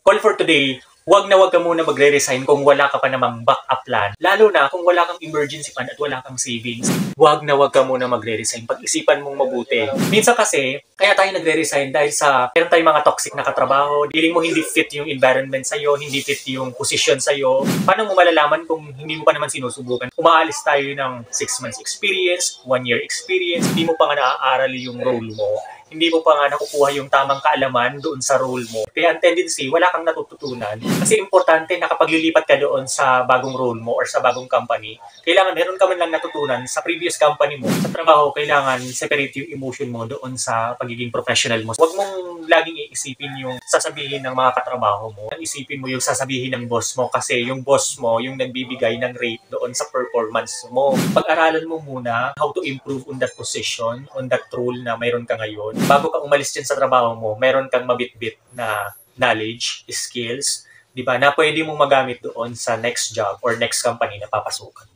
Call for today, huwag na huwag ka muna magre-resign kung wala ka pa namang backup plan. Lalo na kung wala kang emergency fund at wala kang savings. Huwag na huwag ka muna magre-resign. Pag-isipan mong mabuti. Minsan kasi, kaya tayo nagre-resign dahil sa meron tayong mga toxic na katrabaho. Feeling mo hindi fit yung environment sa'yo, hindi fit yung position sa'yo. Paano mo malalaman kung hindi mo pa naman sinusubukan? Umaalis tayo ng 6 months experience, 1 year experience, hindi mo pa nga naaaral yung role mo. Hindi mo pa nga nakukuha yung tamang kaalaman doon sa role mo. Kaya ang tendency, wala kang natututunan. Kasi importante na kapag lilipat ka doon sa bagong role mo or sa bagong company, kailangan meron ka man lang natutunan sa previous company mo. Sa trabaho, kailangan separate yung emotion mo doon sa pagiging professional mo. Huwag mong laging iisipin yung sasabihin ng mga katrabaho mo. Isipin mo yung sasabihin ng boss mo kasi yung boss mo yung nagbibigay ng rate doon sa performance mo. Pag-aralan mo muna how to improve on that position, on that role na mayroon ka ngayon. Bago ka umalis dyan sa trabaho mo, meron kang mabitbit na knowledge, skills, di ba, na pwede mong magamit doon sa next job or next company na papasukan.